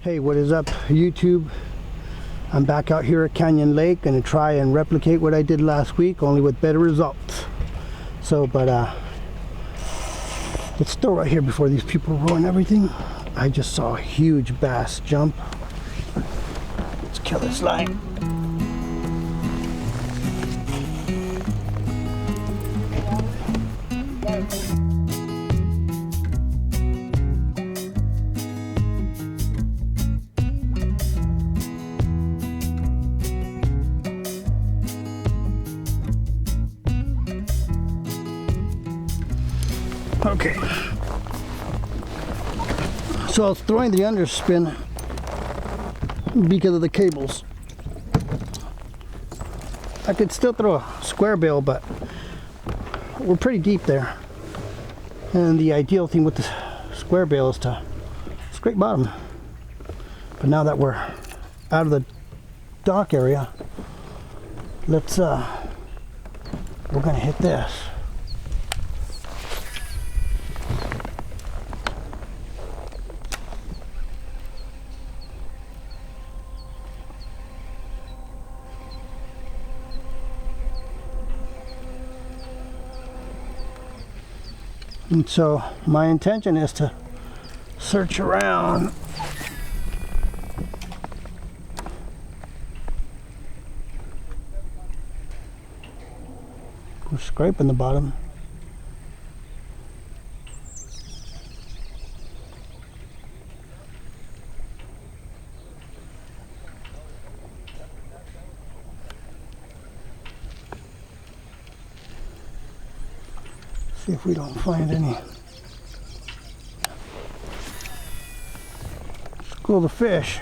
Hey, what is up, YouTube? I'm back out here at Canyon Lake, gonna try and replicate what I did last week, only with better results. So, let's start right here before these people ruin everything. I just saw a huge bass jump. Let's kill this line. Okay, so I was throwing the underspin because of the cables. I could still throw a square bill, but we're pretty deep there. And the ideal thing with the square bill is to scrape bottom. But now that we're out of the dock area, we're gonna hit this. And so my intention is to search around. We're scraping the bottom. See if we don't find any school of fish.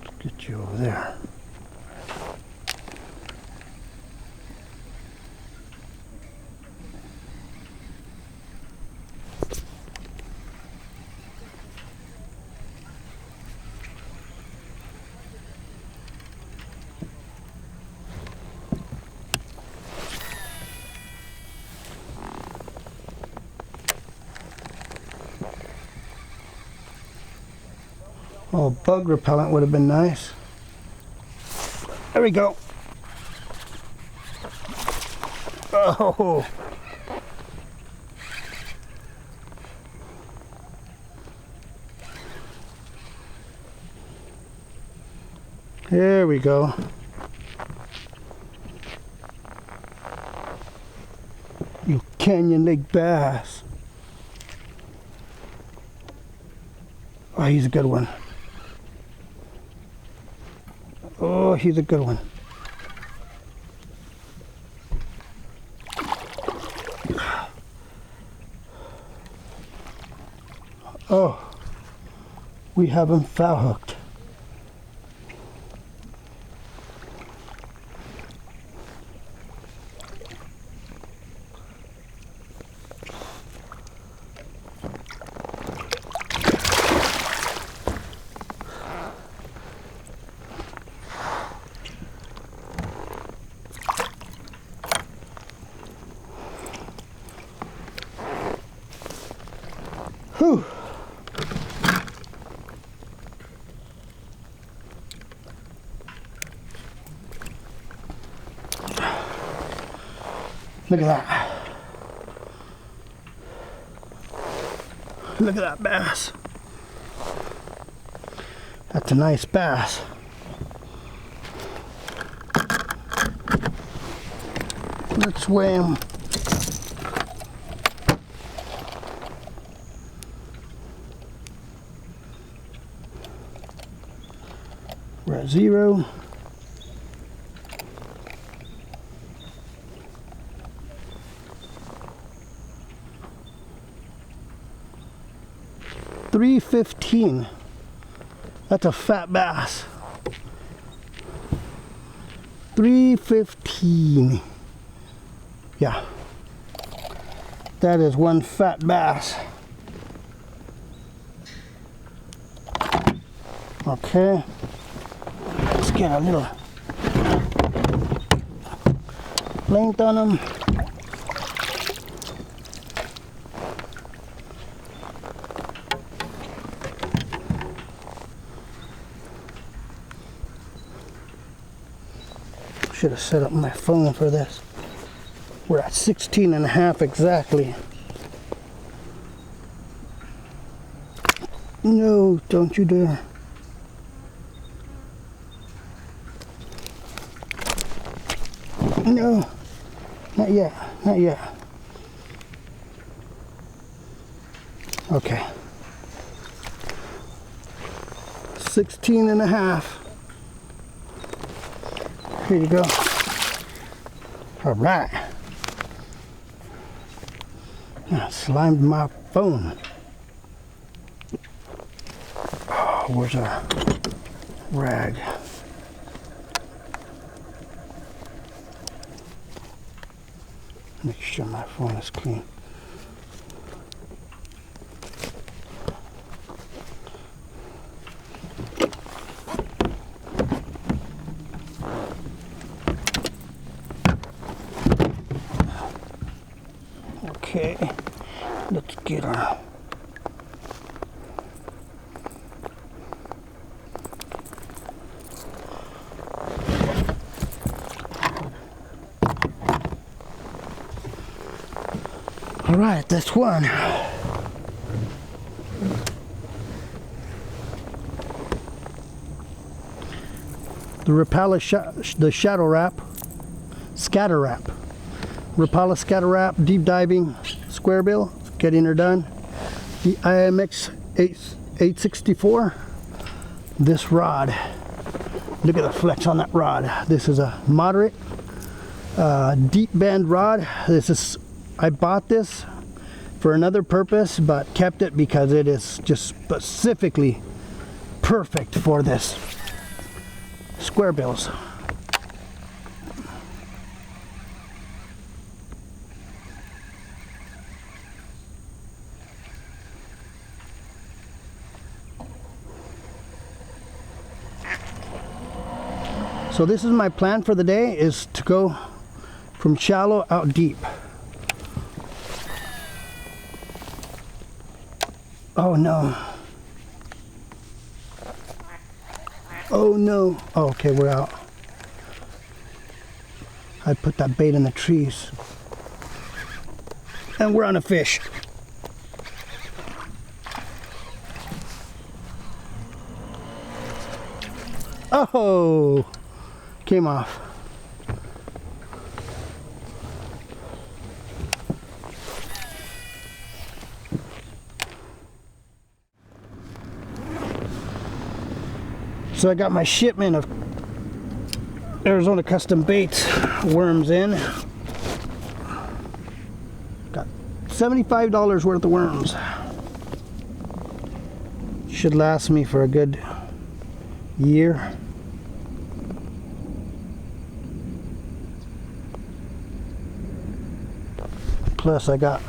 Let's get you over there. Oh, bug repellent would have been nice. There we go. Oh. There we go. You Canyon Lake bass. Oh, he's a good one. Oh, he's a good one. Oh, we have him foul hooked. Whew. Look at that. Look at that bass. That's a nice bass. Let's weigh him. We're at 0. $3.15. That's a fat bass. $3.15. Yeah. That is one fat bass. Okay, let's get a little length on them. Should have set up my phone for this. We're at 16.5 exactly. No, don't you dare. No, not yet, not yet. Okay. 16.5. Here you go. All right. I slimed my phone. Oh, where's our rag? Make sure my phone is clean. Okay, let's get our all right, that's one. The Rapala the shadow wrap, scatter wrap. Rapala scatter wrap, deep diving, square bill, getting her done. The IMX 864. This rod, look at the flex on that rod. This is a moderate, deep bend rod. I bought this for another purpose, but kept it because it is just specifically perfect for this square bills. So this is my plan for the day, is to go from shallow out deep. Oh no. Oh no. Oh, okay, we're out. I put that bait in the trees. And we're on a fish. Oh, came off. So I got my shipment of Arizona custom baits worms in. Got $75 worth of worms. Should last me for a good year. Plus I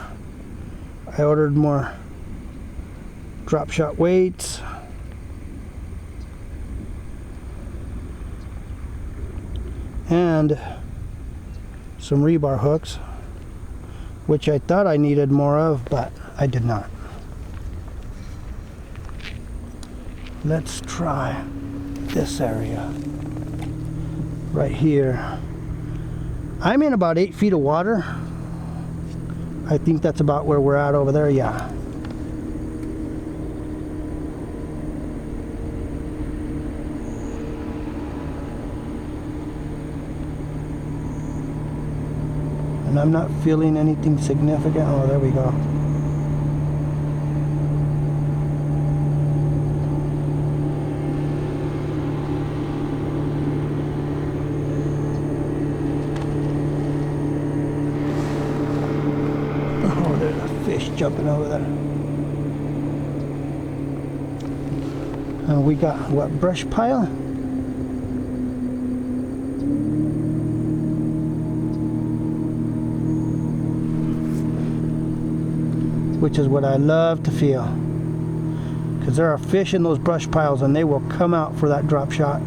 ordered more Dropshot weights. And some rebar hooks, which I thought I needed more of, but I did not. Let's try this area right here. I'm in about 8 feet of water. I think that's about where we're at over there, yeah. And I'm not feeling anything significant. Oh, there we go. Oh, there's a fish jumping over there. And we got, what, brush pile? Which is what I love to feel, because there are fish in those brush piles and they will come out for that drop shot.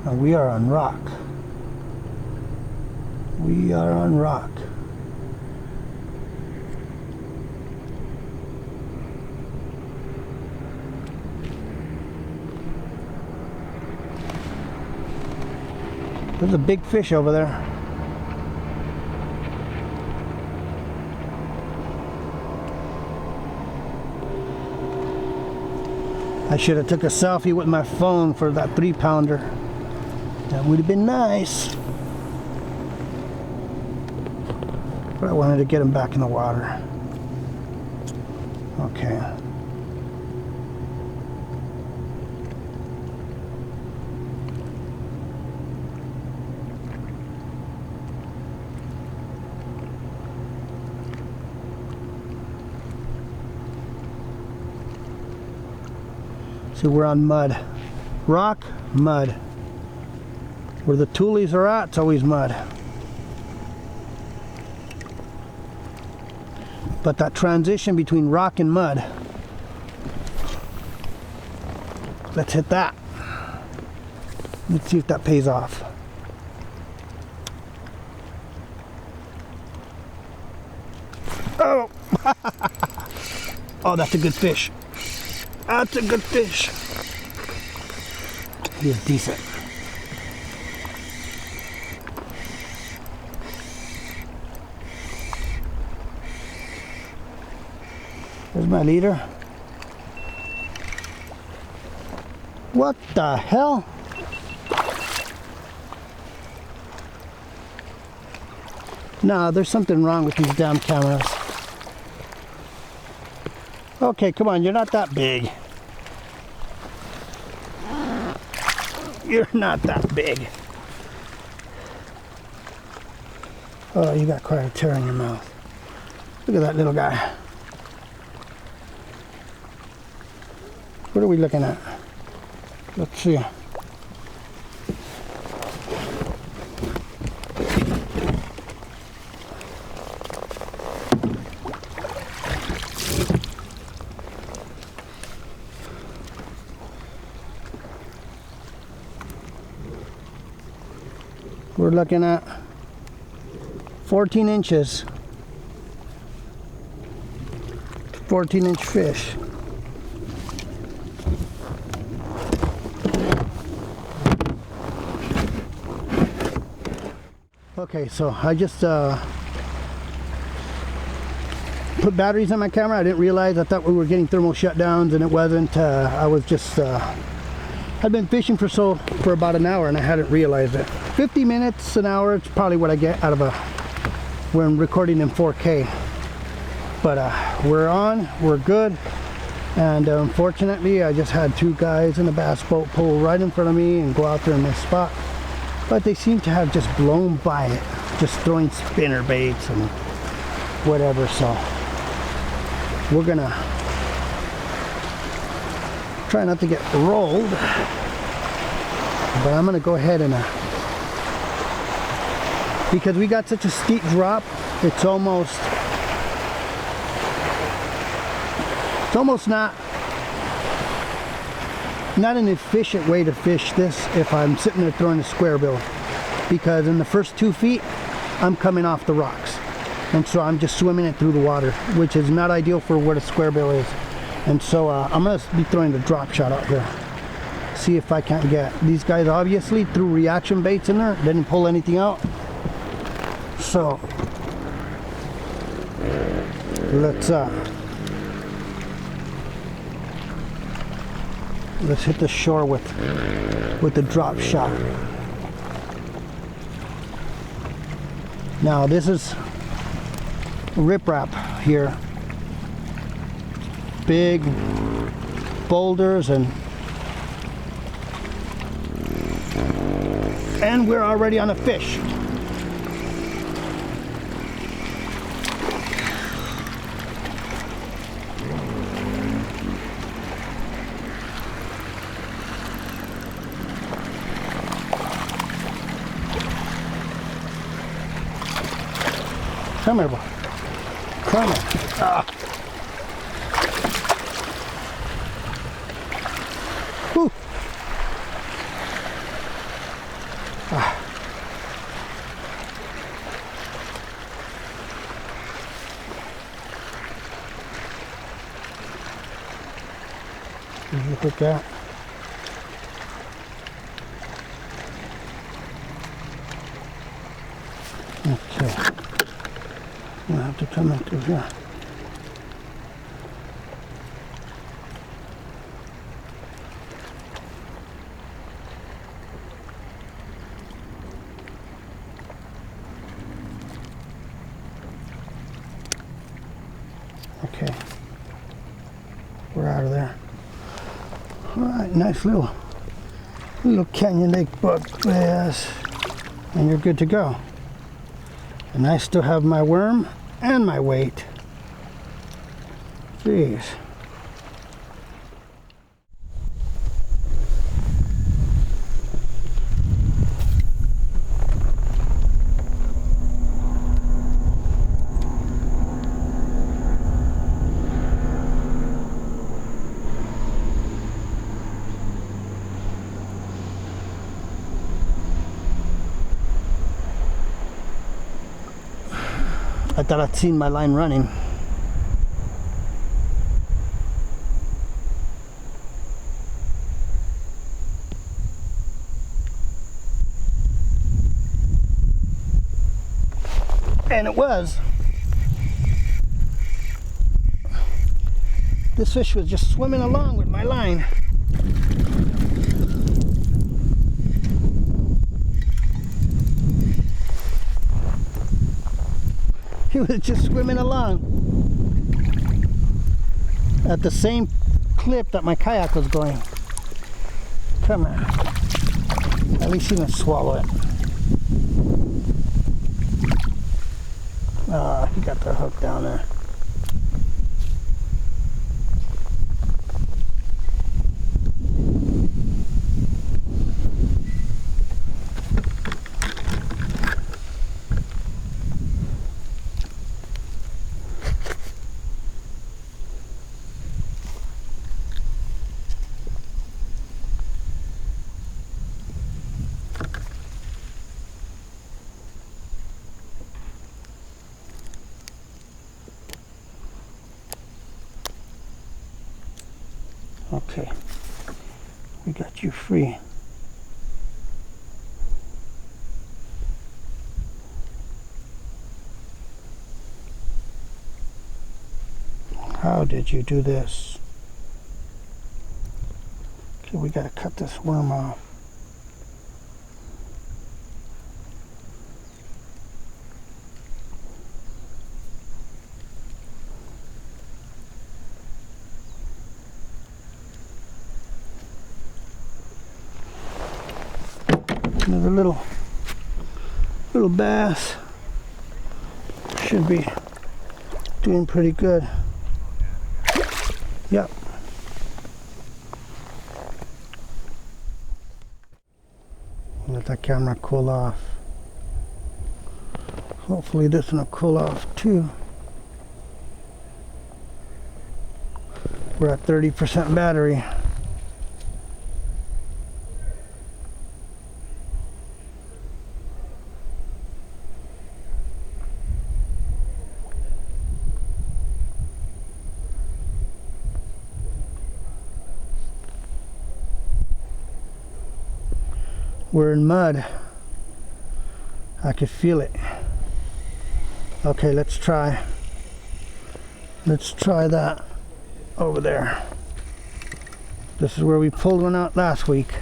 And we are on rock. We are on rock. There's a big fish over there. I should have took a selfie with my phone for that 3-pounder. That would have been nice. But I wanted to get him back in the water. Okay. See, we're on mud. Rock, mud. Where the toolies are at, it's always mud. But that transition between rock and mud, let's hit that. Let's see if that pays off. Oh! Oh, that's a good fish. That's a good fish. He's decent. There's my leader. What the hell? No, there's something wrong with these damn cameras. Okay, come on, you're not that big. You're not that big. Oh, you got quite a tear in your mouth. Look at that little guy. What are we looking at? Let's see. We're looking at 14 inches. 14-inch fish. Okay, so I just put batteries on my camera. I didn't realize. I thought we were getting thermal shutdowns, and it wasn't. I was just I'd been fishing for about an hour, and I hadn't realized it. 50 minutes, an hour, it's probably what I get out of when I'm recording in 4K. But we're on, we're good, and unfortunately I just had 2 guys in a bass boat pull right in front of me and go out there in this spot. But they seem to have just blown by it, just throwing spinner baits and whatever. So we're gonna try not to get rolled, but I'm gonna go ahead and because we got such a steep drop, it's almost not an efficient way to fish this if I'm sitting there throwing a square bill, because in the first 2 feet I'm coming off the rocks, and so I'm just swimming it through the water, which is not ideal for what a square bill is. And so I'm gonna be throwing the drop shot out here, see if I can't get these guys. Obviously threw reaction baits in there, didn't pull anything out, so let's hit the shore with the drop shot. Now this is riprap here, big boulders and And we're already on a fish. Come here, boy. Come here. Ah. Whew. Ah. Did you hook that? Okay. You'll have to come in through here. Okay. We're out of there. Alright, nice little Canyon Lake bug bass. And you're good to go. And I still have my worm and my weight. Jeez. I thought I'd seen my line running. And it was. This fish was just swimming along with my line. He was just swimming along at the same clip that my kayak was going. Come on. At least he didn't swallow it. Ah, he got the hook down there. Okay, we got you free. How did you do this? Okay, we gotta cut this worm off. Another little bass. Should be doing pretty good. Yep. Let that camera cool off. Hopefully this one will cool off too. We're at 30% battery. We're in mud. I could feel it. Okay, let's try that over there. This is where we pulled one out last week.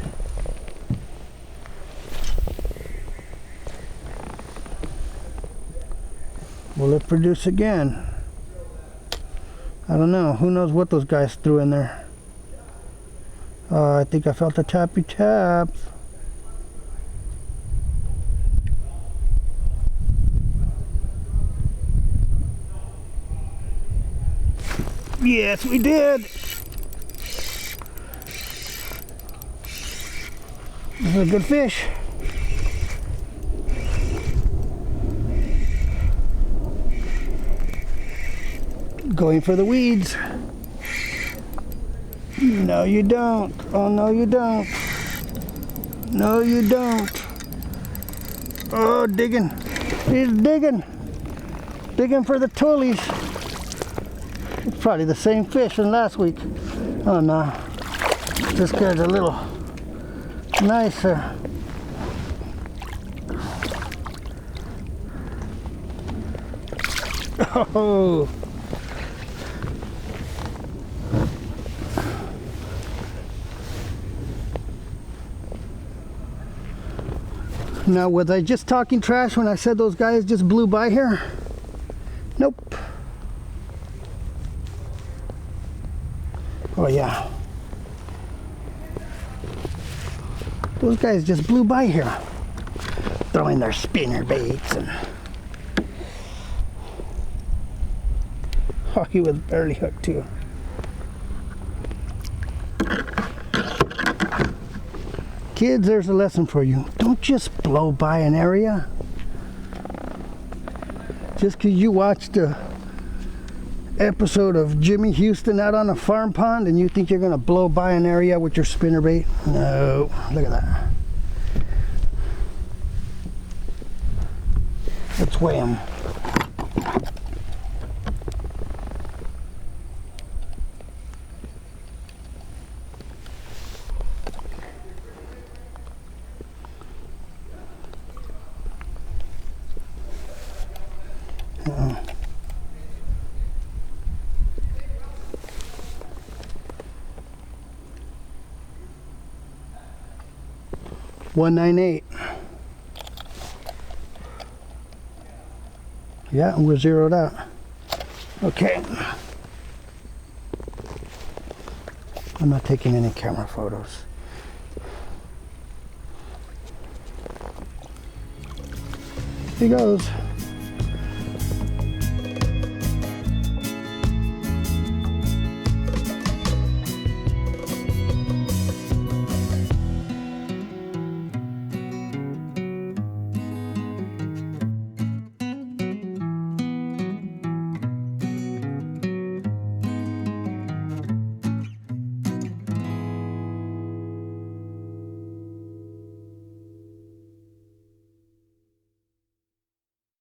Will it produce again? I don't know. Who knows what those guys threw in there. I think I felt a tappy tap. Yes, we did. This is a good fish. Going for the weeds. No, you don't. Oh, no, you don't. No, you don't. Oh, digging. He's digging. Digging for the toolies. It's probably the same fish from last week. Oh, no. This guy's a little nicer. Oh. Now, was I just talking trash when I said those guys just blew by here? Nope. Oh yeah. Those guys just blew by here, throwing their spinner baits and... Oh, he was barely hooked too. Kids, there's a lesson for you. Don't just blow by an area. Just because you watched a episode of Jimmy Houston out on a farm pond and you think you're going to blow by an area with your spinnerbait. No, look at that. Let's weigh them. Uh-oh. 198. Yeah, we're zeroed out. Okay. I'm not taking any camera photos. Here goes.